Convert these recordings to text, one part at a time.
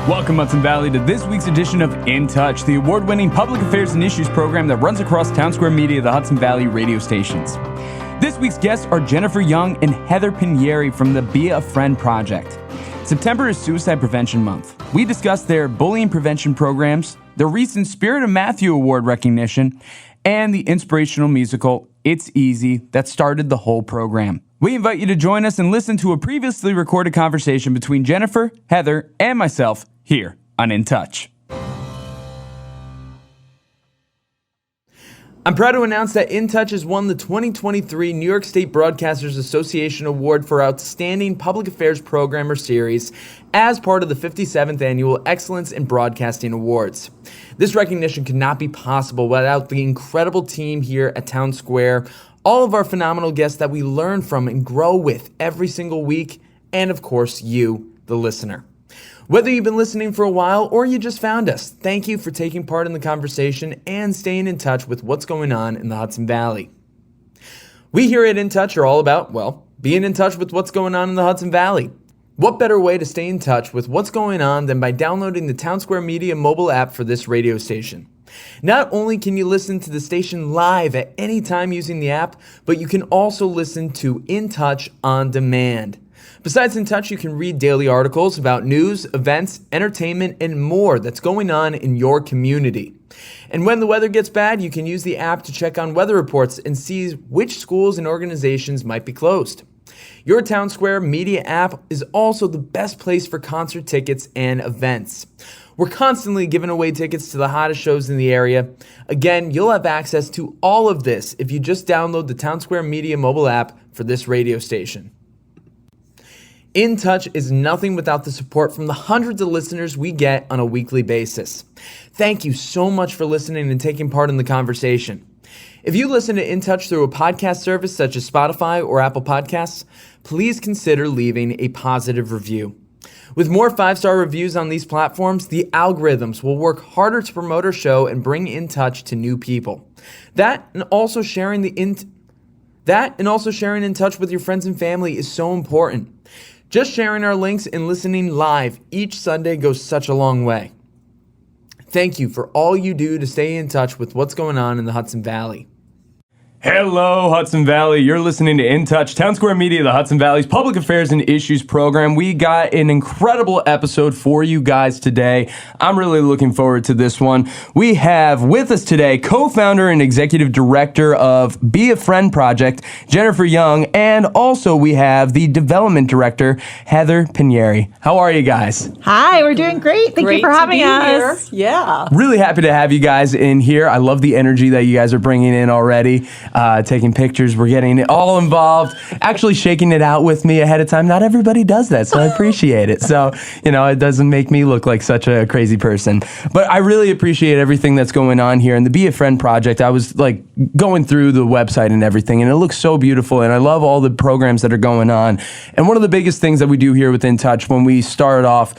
Welcome, Hudson Valley, to this week's edition of In Touch, the award-winning public affairs and issues program that runs across Townsquare Media, the Hudson Valley radio stations. This week's guests are Jennifer Young and Heather Pinieri from the Be a Friend project. September is Suicide Prevention Month. We discuss their bullying prevention programs, the recent Spirit of Matthew Award recognition, and the inspirational musical It's Easy that started the whole program. We invite you to join us and listen to a previously recorded conversation between Jennifer, Heather, and myself here on In Touch. I'm proud to announce that In Touch has won the 2023 New York State Broadcasters Association Award for Outstanding Public Affairs Programmer Series as part of the 57th Annual Excellence in Broadcasting Awards. This recognition could not be possible without the incredible team here at Townsquare, all of our phenomenal guests that we learn from and grow with every single week, and of course you, the listener. Whether you've been listening for a while or you just found us, thank you for taking part in the conversation and staying in touch with what's going on in the Hudson Valley. We here at In Touch are all about, being in touch with what's going on in the Hudson Valley. What better way to stay in touch with what's going on than by downloading the Townsquare Media mobile app for this radio station? Not only can you listen to the station live at any time using the app, but you can also listen to In Touch on demand. Besides In Touch, you can read daily articles about news, events, entertainment, and more that's going on in your community. And when the weather gets bad, you can use the app to check on weather reports and see which schools and organizations might be closed. Your Townsquare Media app is also the best place for concert tickets and events. We're constantly giving away tickets to the hottest shows in the area. Again, you'll have access to all of this if you just download the Townsquare Media mobile app for this radio station. In Touch is nothing without the support from the hundreds of listeners we get on a weekly basis. Thank you so much for listening and taking part in the conversation. If you listen to In Touch through a podcast service such as Spotify or Apple Podcasts, please consider leaving a positive review. With more 5-star reviews on these platforms, the algorithms will work harder to promote our show and bring In Touch to new people. That and also sharing In Touch with your friends and family is so important. Just sharing our links and listening live each Sunday goes such a long way. Thank you for all you do to stay in touch with what's going on in the Hudson Valley. Hello, Hudson Valley. You're listening to In Touch, Townsquare Media, the Hudson Valley's public affairs and issues program. We got an incredible episode for you guys today. I'm really looking forward to this one. We have with us today co-founder and executive director of Be a Friend project, Jennifer Young, and also we have the development director, Heather Pinieri. How are you guys? Hi, we're doing great. Thank you for having us. Here. Yeah. Really happy to have you guys in here. I love the energy that you guys are bringing in already. Taking pictures, we're getting it all involved, actually shaking it out with me ahead of time. Not everybody does that, so I appreciate it. So, it doesn't make me look like such a crazy person. But I really appreciate everything that's going on here. And the Be a Friend project, I was going through the website and everything, and it looks so beautiful. And I love all the programs that are going on. And one of the biggest things that we do here with In Touch when we start off,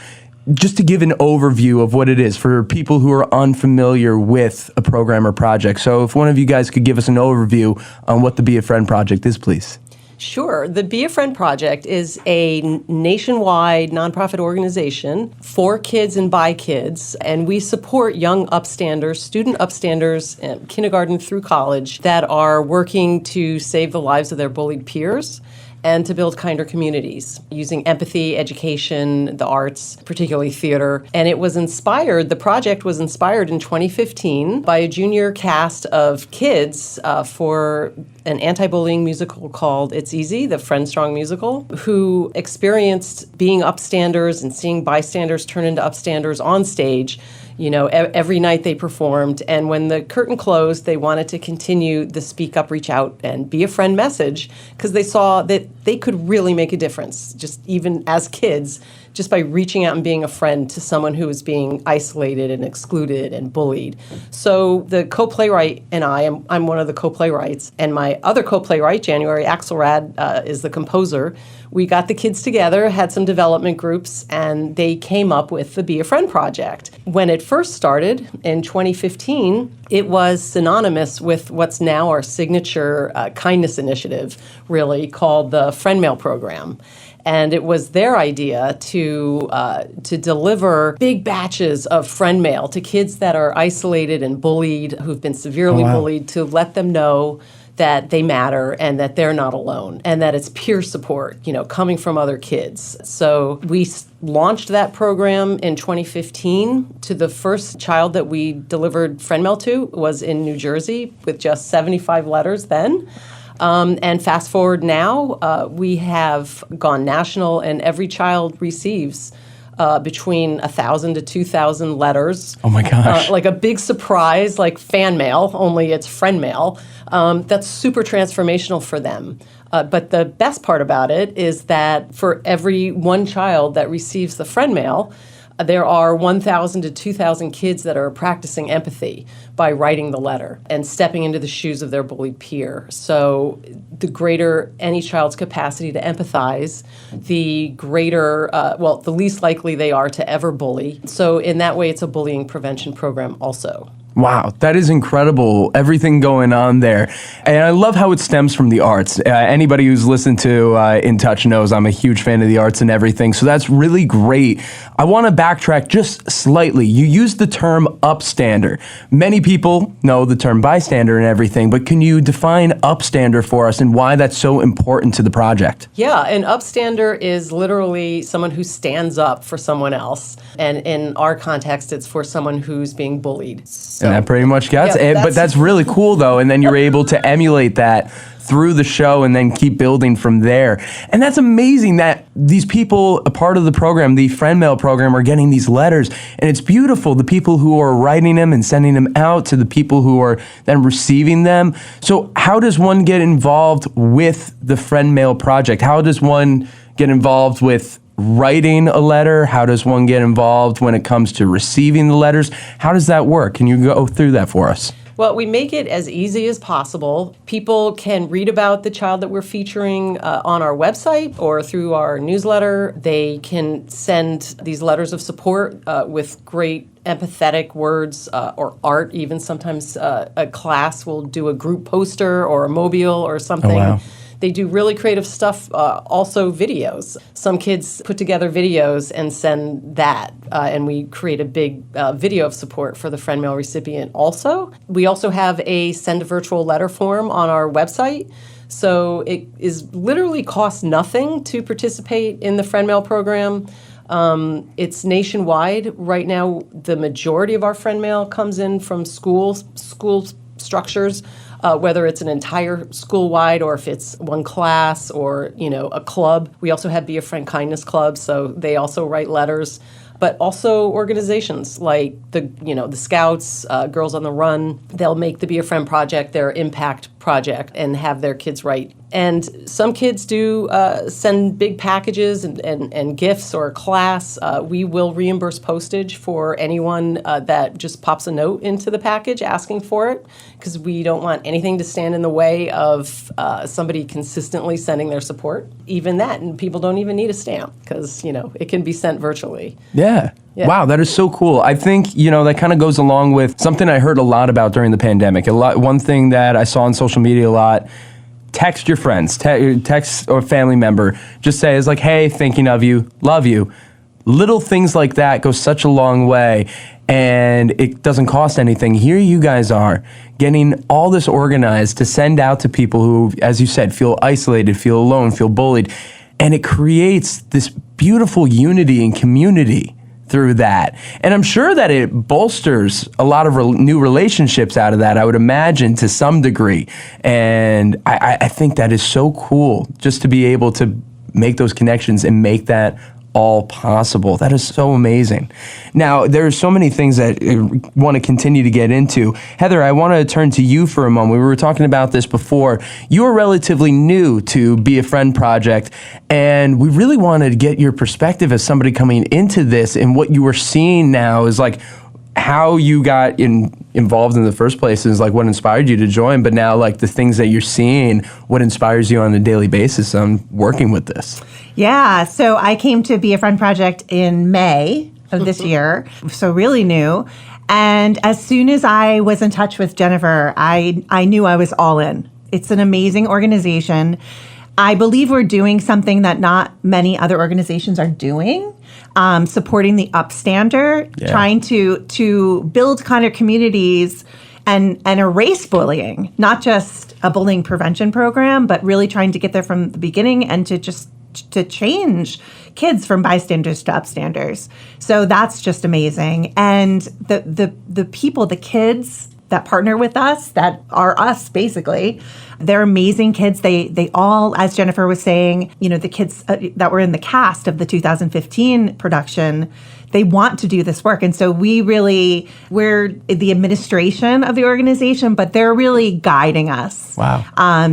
just to give an overview of what it is for people who are unfamiliar with a program or project. So if one of you guys could give us an overview on what the Be a Friend project is, please. Sure. The Be a Friend project is a nationwide nonprofit organization for kids and by kids, and we support young upstanders, student upstanders, kindergarten through college, that are working to save the lives of their bullied peers and to build kinder communities using empathy, education, the arts, particularly theater. And the project was inspired in 2015 by a junior cast of kids for an anti-bullying musical called It's Easy, the Friend Strong musical, who experienced being upstanders and seeing bystanders turn into upstanders on stage. Every night they performed, and when the curtain closed, they wanted to continue the speak up, reach out, and be a friend message, because they saw that they could really make a difference, just even as kids, just by reaching out and being a friend to someone who was being isolated and excluded and bullied. So the co-playwright and I'm one of the co-playwrights, and my other co-playwright, January Axelrad, is the composer. We got the kids together, had some development groups, and they came up with the Be a Friend project. When it first started in 2015, it was synonymous with what's now our signature kindness initiative, really, called the Friend Mail program. And it was their idea to deliver big batches of friend mail to kids that are isolated and bullied, who've been severely bullied, to let them know that they matter and that they're not alone and that it's peer support, coming from other kids. So we launched that program in 2015. To the first child that we delivered friend mail to was in New Jersey with just 75 letters then. And fast forward now, we have gone national, and every child receives between 1,000 to 2,000 letters. Oh my gosh. Like a big surprise, like fan mail, only it's friend mail. That's super transformational for them. But the best part about it is that for every one child that receives the friend mail, there are 1,000 to 2,000 kids that are practicing empathy by writing the letter and stepping into the shoes of their bullied peer. So the greater any child's capacity to empathize, the greater, the least likely they are to ever bully. So in that way, it's a bullying prevention program also. Wow, that is incredible, everything going on there. And I love how it stems from the arts. Anybody who's listened to In Touch knows I'm a huge fan of the arts and everything, so that's really great. I want to backtrack just slightly. You used the term upstander. Many people know the term bystander and everything, but can you define upstander for us and why that's so important to the project? Yeah, an upstander is literally someone who stands up for someone else. And in our context, it's for someone who's being bullied. And that pretty much gets it. But that's really cool, though. And then you're able to emulate that through the show and then keep building from there. And that's amazing that these people, a part of the program, the friend mail program, are getting these letters. And it's beautiful, the people who are writing them and sending them out to the people who are then receiving them. So how does one get involved with the friend mail project? How does one get involved with writing a letter? How does one get involved when it comes to receiving the letters? How does that work? Can you go through that for us? Well, we make it as easy as possible. People can read about the child that we're featuring on our website or through our newsletter. They can send these letters of support with great empathetic words or art. Even sometimes a class will do a group poster or a mobile or something. Oh, wow. They do really creative stuff, also videos. Some kids put together videos and send that, and we create a big video of support for the friend mail recipient also. We also have a send a virtual letter form on our website. So it is literally costs nothing to participate in the friend mail program. It's nationwide. Right now, the majority of our friend mail comes in from school structures. Whether it's an entire school-wide or if it's one class or, a club. We also have Be a Friend Kindness Club, so they also write letters. But also organizations like the Scouts, Girls on the Run. They'll make the Be a Friend project their impact project and have their kids write. And some kids do send big packages and gifts or a class. We will reimburse postage for anyone that just pops a note into the package asking for it, because we don't want anything to stand in the way of somebody consistently sending their support. Even that, and people don't even need a stamp because, it can be sent virtually. Yeah. Wow, that is so cool. I think, that kind of goes along with something I heard a lot about during the pandemic. One thing that I saw on social media a lot, text your friends, text or family member, just say, it's like, hey, thinking of you, love you. Little things like that go such a long way, and it doesn't cost anything. Here you guys are getting all this organized to send out to people who, as you said, feel isolated, feel alone, feel bullied, and it creates this beautiful unity and community through that. And I'm sure that it bolsters a lot of new relationships out of that, I would imagine, to some degree. And I think that is so cool, just to be able to make those connections and make that all possible. That is so amazing. Now, there are so many things that I want to continue to get into. Heather, I want to turn to you for a moment. We were talking about this before. You are relatively new to Be a Friend Project, and we really wanted to get your perspective as somebody coming into this, and what you are seeing now is like how you got involved in the first place is like what inspired you to join, but now like the things that you're seeing, what inspires you on a daily basis on working with this. Yeah, so I came to Be a Friend Project in May of this year, so really new. And as soon as I was in touch with Jennifer, I knew I was all in. It's an amazing organization. I believe we're doing something that not many other organizations are doing, supporting the upstander, trying to build kind of communities and erase bullying, not just a bullying prevention program, but really trying to get there from the beginning and to change kids from bystanders to upstanders. So that's just amazing. And the people, the kids that partner with us, that are us basically, they're amazing kids. They all, as Jennifer was saying, the kids that were in the cast of the 2015 production, they want to do this work. And so we're the administration of the organization, but they're really guiding us. Wow.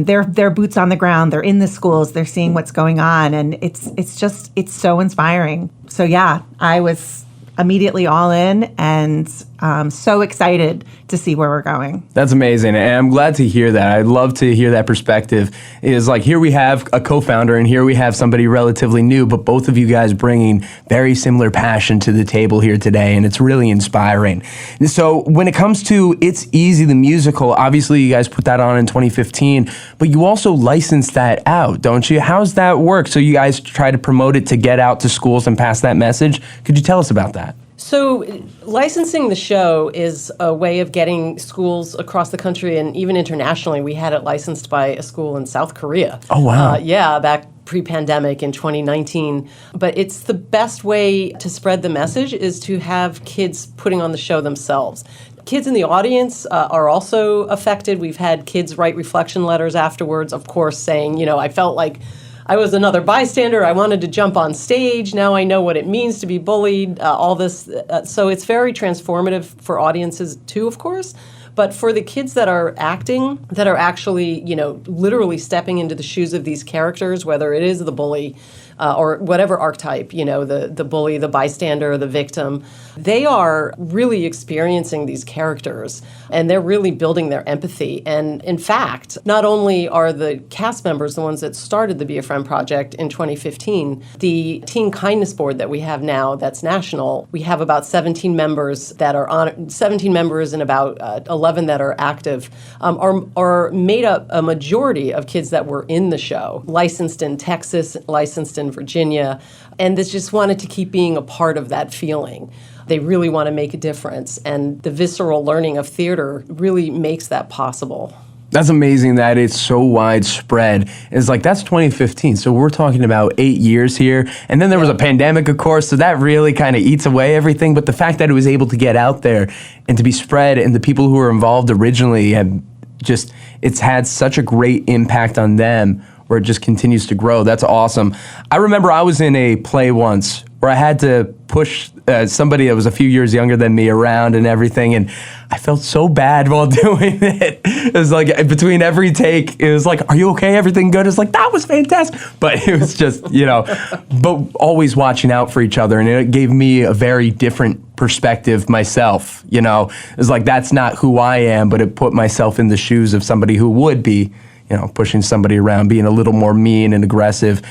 They're boots on the ground. They're in the schools. They're seeing what's going on. And it's so inspiring. So yeah, I was immediately all in and so excited to see where we're going. That's amazing. And I'm glad to hear that. I'd love to hear that perspective. Is like, here we have a co-founder and here we have somebody relatively new, but both of you guys bringing very similar passion to the table here today. And it's really inspiring. And so when it comes to It's Easy, the musical, obviously you guys put that on in 2015, but you also licensed that out, don't you? How's that work? So you guys try to promote it to get out to schools and pass that message. Could you tell us about that? So licensing the show is a way of getting schools across the country and even internationally. We had it licensed by a school in South Korea. Oh, wow. Back pre-pandemic in 2019. But it's the best way to spread the message is to have kids putting on the show themselves. Kids in the audience are also affected. We've had kids write reflection letters afterwards, of course, saying, I felt like I was another bystander. I wanted to jump on stage. Now I know what it means to be bullied, all this. So it's very transformative for audiences too, of course. But for the kids that are acting, that are actually, literally stepping into the shoes of these characters, whether it is the bully or whatever archetype, the bully, the bystander, the victim, they are really experiencing these characters and they're really building their empathy. And in fact, not only are the cast members the ones that started the Be a Friend Project in 2015, the Teen Kindness Board that we have now that's national, we have about 17 members that are on 17 members and about 11 that are active, are made up a majority of kids that were in the show, licensed in Texas, licensed in Virginia, and they just wanted to keep being a part of that feeling. They really want to make a difference, and the visceral learning of theater really makes that possible. That's amazing that it's so widespread. It's like, that's 2015. So we're talking about 8 years here. And then there was a pandemic, of course, so that really kind of eats away everything. But the fact that it was able to get out there and to be spread, and the people who were involved originally have it's had such a great impact on them, where it just continues to grow. That's awesome. I remember I was in a play once where I had to push somebody that was a few years younger than me around and everything, and I felt so bad while doing it. It was like, between every take, it was like, are you okay? Everything good? It's like, that was fantastic. But it was just, but always watching out for each other, and it gave me a very different perspective myself. It was like, that's not who I am, but it put myself in the shoes of somebody who would be pushing somebody around, being a little more mean and aggressive.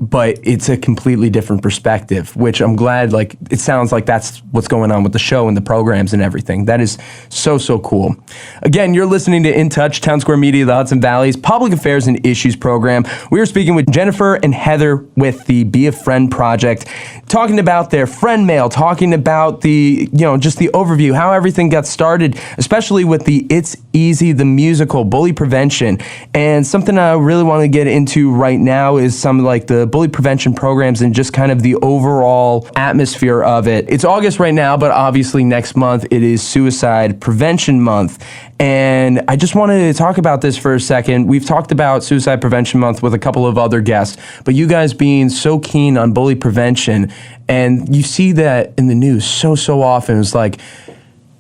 But it's a completely different perspective, which I'm glad, it sounds like that's what's going on with the show and the programs and everything. That is so, so cool. Again, you're listening to In Touch, Townsquare Media, the Hudson Valley's Public Affairs and Issues program. We are speaking with Jennifer and Heather with the Be a Friend Project, talking about their friend mail, talking about the, just the overview, how everything got started, especially with the It's Easy, the musical, bully prevention. And something I really want to get into right now is some the bully prevention programs and just kind of the overall atmosphere of it. It's August right now, but obviously next month it is Suicide Prevention Month. And I just wanted to talk about this for a second. We've talked about Suicide Prevention Month with a couple of other guests, but you guys being so keen on bully prevention, and you see that in the news so often. It's like,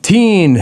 teen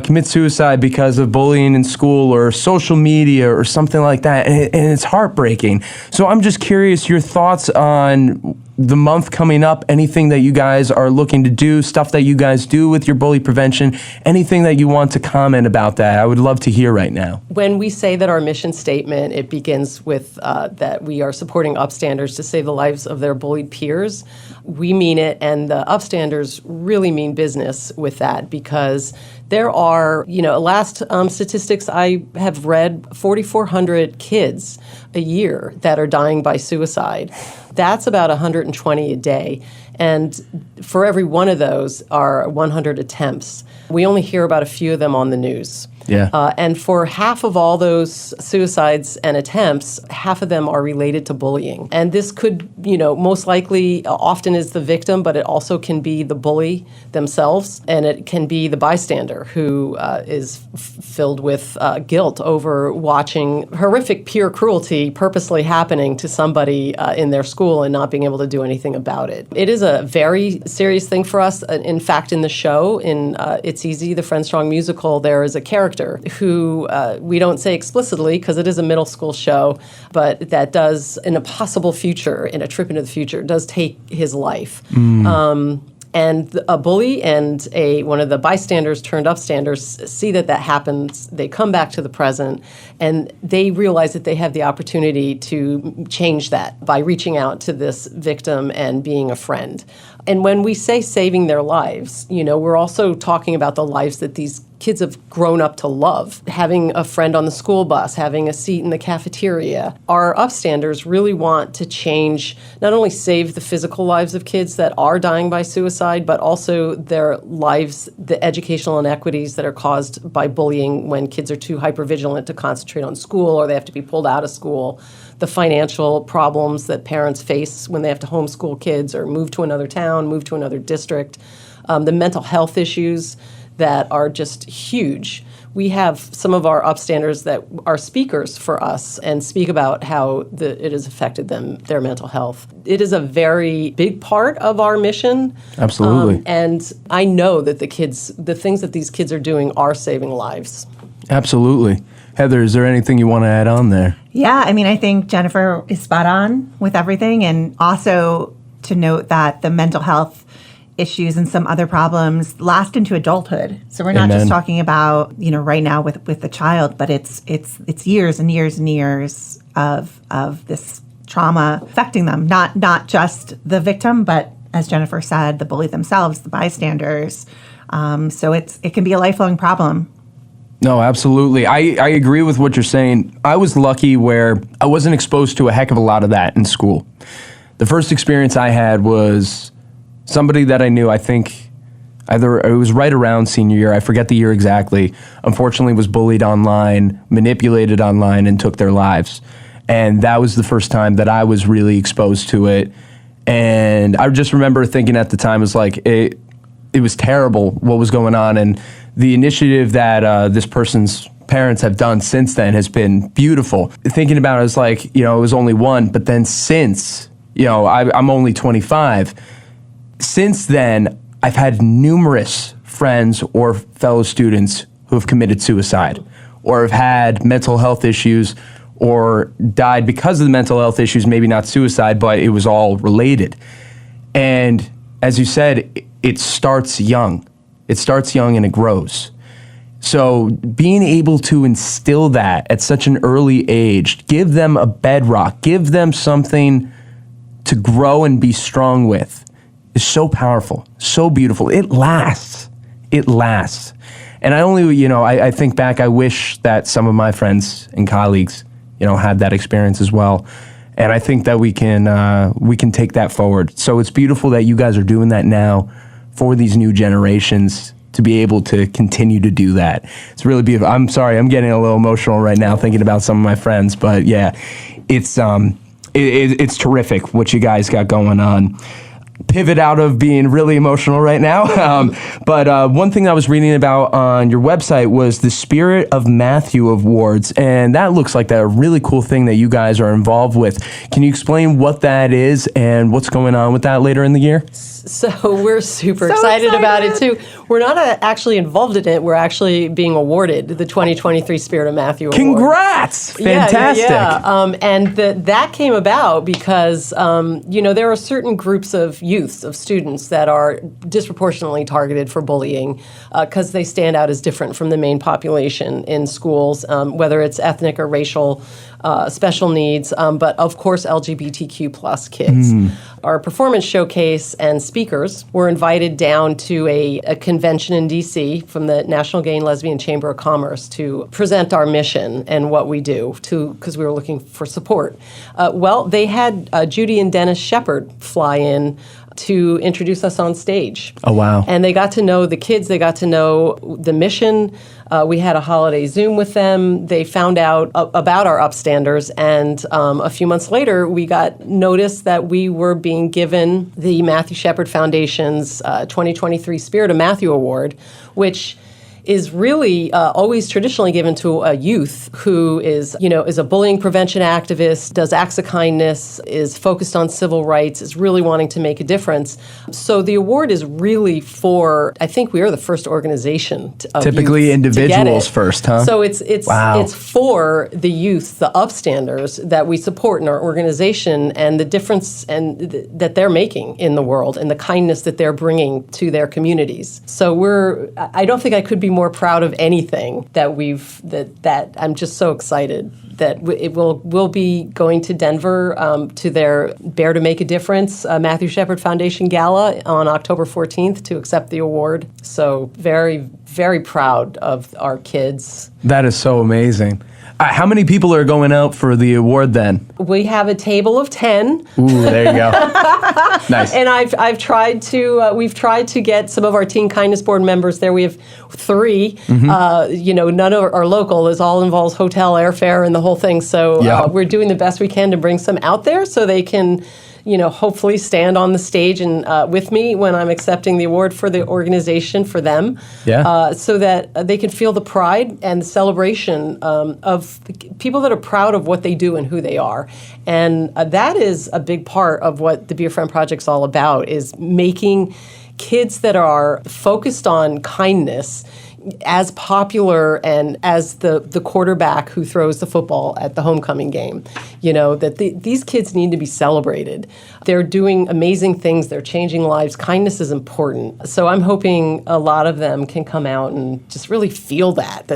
commits suicide because of bullying in school or social media or something like that, and it's heartbreaking. So I'm just curious, your thoughts on the month coming up, anything that you guys are looking to do, stuff that you guys do with your bully prevention, anything that you want to comment about that. I would love to hear right now. When we say that our mission statement, it begins with that we are supporting upstanders to save the lives of their bullied peers. We mean it, and the upstanders really mean business with that, because There are, last statistics I have read, 4,400 kids a year that are dying by suicide. That's about 120 a day. And for every one of those are 100 attempts. We only hear about a few of them on the news. Yeah. And for half of all those suicides and attempts, half of them are related to bullying. And this could, most likely often is the victim, but it also can be the bully themselves. And it can be the bystander who is filled with guilt over watching horrific peer cruelty purposely happening to somebody in their school and not being able to do anything about it. It is a very serious thing for us. In fact, in the show, in It's Easy, the Friend Strong musical, there is a character who we don't say explicitly because it is a middle school show, but that does, in a possible future, in a trip into the future, does take his life. And a bully and one of the bystanders turned upstanders see that happens. They come back to the present, and they realize that they have the opportunity to change that by reaching out to this victim and being a friend. And when we say saving their lives, we're also talking about the lives that these kids have grown up to love. Having a friend on the school bus, having a seat in the cafeteria. Our upstanders really want to change, not only save the physical lives of kids that are dying by suicide, but also their lives, the educational inequities that are caused by bullying when kids are too hypervigilant to concentrate on school or they have to be pulled out of school. The financial problems that parents face when they have to homeschool kids or move to another town, move to another district. The mental health issues that are just huge. We have some of our upstanders that are speakers for us and speak about how it has affected their mental health. It is a very big part of our mission. Absolutely. And I know that the things that these kids are doing are saving lives. Absolutely. Heather, is there anything you want to add on there? Yeah, I think Jennifer is spot on with everything. And also to note that the mental health issues and some other problems last into adulthood. So we're not Amen. just talking about, right now with the child, but it's years and years and years of this trauma affecting them. Not just the victim, but as Jennifer said, the bully themselves, the bystanders. So it can be a lifelong problem. No, absolutely. I agree with what you're saying. I was lucky where I wasn't exposed to a heck of a lot of that in school. The first experience I had was somebody that I knew, I think either it was right around senior year, I forget the year exactly, unfortunately was bullied online, manipulated online, and took their lives. And that was the first time that I was really exposed to it. And I just remember thinking at the time, it was like, it was terrible what was going on. And the initiative that this person's parents have done since then has been beautiful. Thinking about it, I was like, it was only one, but then since, I'm only 25. Since then, I've had numerous friends or fellow students who have committed suicide or have had mental health issues or died because of the mental health issues, maybe not suicide, but it was all related. And as you said, it starts young. It starts young and it grows. So being able to instill that at such an early age, give them a bedrock, give them something to grow and be strong with, is so powerful, so beautiful. It lasts. It lasts. And I think back, I wish that some of my friends and colleagues, had that experience as well. And I think that we can take that forward. So it's beautiful that you guys are doing that now for these new generations to be able to continue to do that. It's really beautiful. I'm sorry, I'm getting a little emotional right now thinking about some of my friends, but yeah, it's terrific what you guys got going on. Pivot out of being really emotional right now. But one thing I was reading about on your website was the Spirit of Matthew Awards, and that looks like a really cool thing that you guys are involved with. Can you explain what that is and what's going on with that later in the year? So we're super excited about it too. We're not actually involved in it. We're actually being awarded the 2023 Spirit of Matthew Award. Congrats! Fantastic. Yeah. And that came about because, there are certain groups of youths, of students that are disproportionately targeted for bullying because they stand out as different from the main population in schools, whether it's ethnic or racial special needs, but of course LGBTQ plus kids. Our performance showcase and speakers were invited down to a convention in D.C. from the National Gay and Lesbian Chamber of Commerce to present our mission and what we do, because we were looking for support. Well, they had Judy and Dennis Shepard fly in to introduce us on stage. Oh, wow. And they got to know the kids. They got to know the mission. We had a holiday Zoom with them. They found out about our upstanders. And a few months later, we got notice that we were being given the Matthew Shepard Foundation's 2023 Spirit of Matthew Award, which is really always traditionally given to a youth who is a bullying prevention activist, does acts of kindness, is focused on civil rights, is really wanting to make a difference. So the award is really for, I think we are the first organization of typically youth individuals to get it. First, huh? So it's Wow. it's for the youth, the upstanders that we support in our organization, and the difference that they're making in the world, and the kindness that they're bringing to their communities. So I don't think I could be more proud of anything that I'm just so excited that we'll be going to Denver to their Bear to Make a Difference Matthew Shepard Foundation Gala on October 14th to accept the award. So very, very proud of our kids. That is so amazing. How many people are going out for the award then? We have a table of 10. Ooh, there you go. Nice. And I've tried to we've tried to get some of our Teen Kindness Board members there. We have 3. None of are local. It all involves hotel, airfare, and the whole thing. So we're doing the best we can to bring some out there so they can, hopefully stand on the stage and with me when I'm accepting the award for the organization for them. Yeah. So that they can feel the pride and the celebration of people that are proud of what they do and who they are. And that is a big part of what the Be a Friend Project's all about, is making kids that are focused on kindness as popular and as the quarterback who throws the football at the homecoming game. These kids need to be celebrated. They're doing amazing things. They're changing lives. Kindness is important. So I'm hoping a lot of them can come out and just really feel that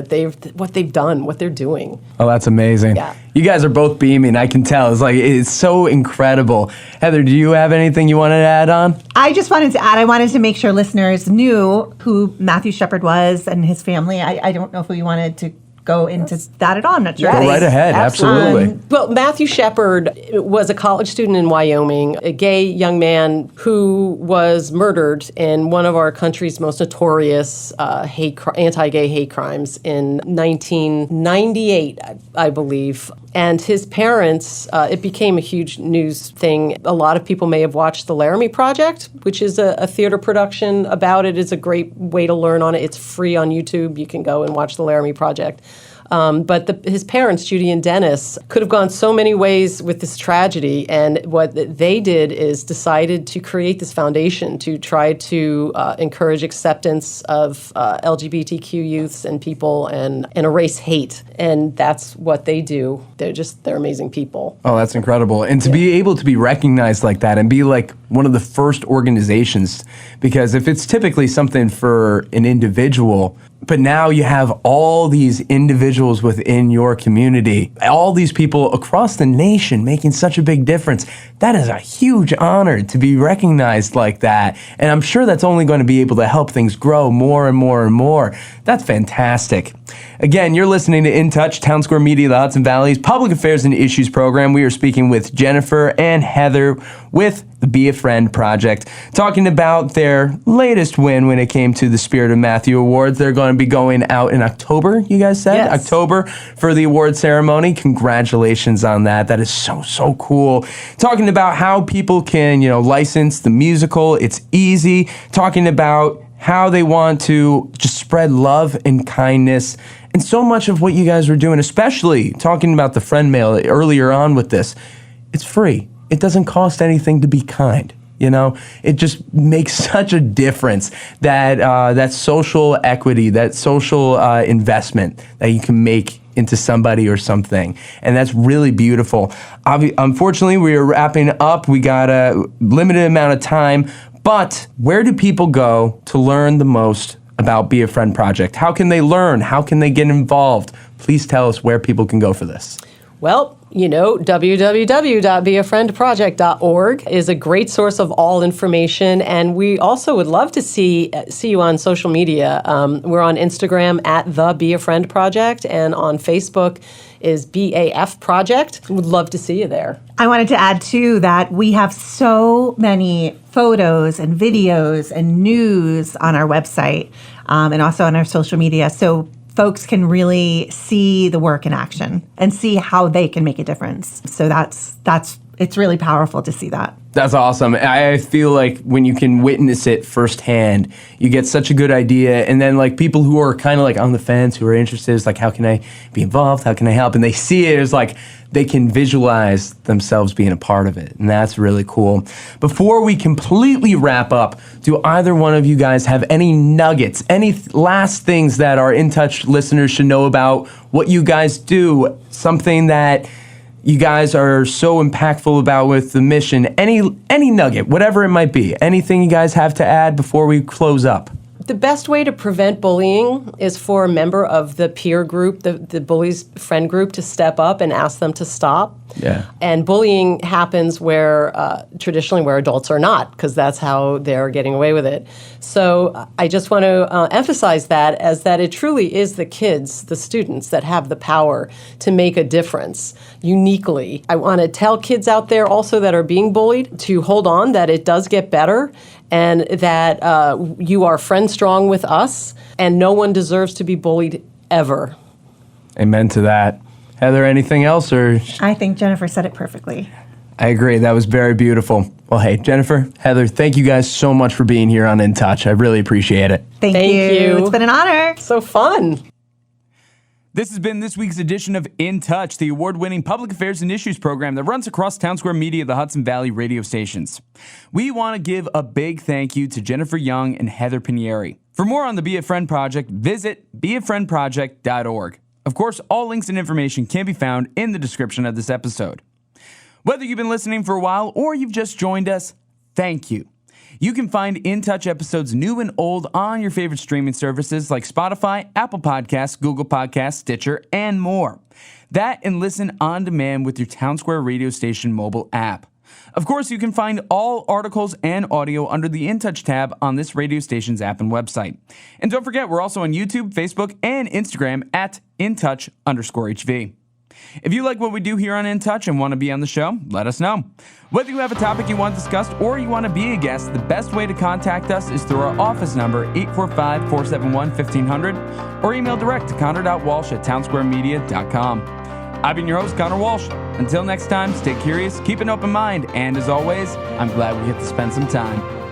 what they've done, what they're doing. Oh, that's amazing. Yeah. You guys are both beaming. I can tell. It's so incredible. Heather, do you have anything you wanted to add on? I just wanted to add, I wanted to make sure listeners knew who Matthew Shepard was and his family. I don't know if we wanted to go into that at all. I'm not sure. Go right ahead. Absolutely. Well, Matthew Shepard was a college student in Wyoming, a gay young man who was murdered in one of our country's most notorious anti-gay hate crimes in 1998, I believe. And his parents, it became a huge news thing. A lot of people may have watched The Laramie Project, which is a theater production about it. It's a great way to learn on it. It's free on YouTube. You can go and watch The Laramie Project. But his parents, Judy and Dennis, could have gone so many ways with this tragedy. And what they did is decided to create this foundation to try to encourage acceptance of LGBTQ youths and people and erase hate. And that's what they do. They're amazing people. Oh, that's incredible. And to be able to be recognized like that and be like one of the first organizations, because if it's typically something for an individual, but now you have all these individuals within your community, all these people across the nation making such a big difference. That is a huge honor to be recognized like that. And I'm sure that's only going to be able to help things grow more and more and more. That's fantastic. Again, you're listening to In Touch, Townsquare Media, the Hudson Valley's Public Affairs and Issues program. We are speaking with Jennifer and Heather with the Be a Friend Project, talking about their latest win when it came to the Spirit of Matthew Awards. They're going to be going out in October, you guys said? Yes. October for the award ceremony. Congratulations on that. That is so cool. Talking about how people can, license the musical. It's easy. Talking about how they want to just spread love and kindness. And so much of what you guys are doing, especially talking about the friend mail earlier on with this, it's free. It doesn't cost anything to be kind. It just makes such a difference that social equity, that social investment that you can make into somebody or something. And that's really beautiful. Unfortunately, we are wrapping up. We got a limited amount of time. But where do people go to learn the most about Be a Friend Project? How can they learn? How can they get involved? Please tell us where people can go for this. Well, www.beafriendproject.org is a great source of all information, and we also would love to see you on social media. We're on Instagram at the Be a Friend Project, and on Facebook is BAF Project. We'd love to see you there. I wanted to add, too, that we have so many photos and videos and news on our website and also on our social media. So folks can really see the work in action and see how they can make a difference. So it's really powerful to see that. That's awesome. I feel like when you can witness it firsthand, you get such a good idea. And then like people who are kind of like on the fence, who are interested, is like, how can I be involved? How can I help? And they see it as like they can visualize themselves being a part of it. And that's really cool. Before we completely wrap up, do either one of you guys have any nuggets, any last things that our In Touch listeners should know about what you guys do? Something that you guys are so impactful about with the mission, any nugget, whatever it might be, anything you guys have to add before we close up? The best way to prevent bullying is for a member of the peer group, the bully's friend group, to step up and ask them to stop. Yeah. And bullying happens traditionally where adults are not, because that's how they're getting away with it. So I just want to emphasize that it truly is the kids, the students, that have the power to make a difference uniquely. I want to tell kids out there also that are being bullied to hold on, that it does get better, and that you are friend strong with us, and no one deserves to be bullied ever. Amen to that. Heather, anything else? Or I think Jennifer said it perfectly. I agree. That was very beautiful. Well, hey, Jennifer, Heather, thank you guys so much for being here on In Touch. I really appreciate it. Thank you. It's been an honor. So fun. This has been this week's edition of In Touch, the award-winning public affairs and issues program that runs across Townsquare Media, the Hudson Valley radio stations. We want to give a big thank you to Jennifer Young and Heather Pinieri. For more on the Be a Friend Project, visit beafriendproject.org. Of course, all links and information can be found in the description of this episode. Whether you've been listening for a while or you've just joined us, thank you. You can find In Touch episodes new and old on your favorite streaming services like Spotify, Apple Podcasts, Google Podcasts, Stitcher, and more. That and listen on demand with your Townsquare radio station mobile app. Of course, you can find all articles and audio under the In Touch tab on this radio station's app and website. And don't forget, we're also on YouTube, Facebook, and Instagram at InTouch_HV. If you like what we do here on In Touch and want to be on the show, let us know. Whether you have a topic you want discussed or you want to be a guest, the best way to contact us is through our office number, 845-471-1500, or email direct to connor.walsh@townsquaremedia.com. I've been your host, Connor Walsh. Until next time, stay curious, keep an open mind, and as always, I'm glad we get to spend some time.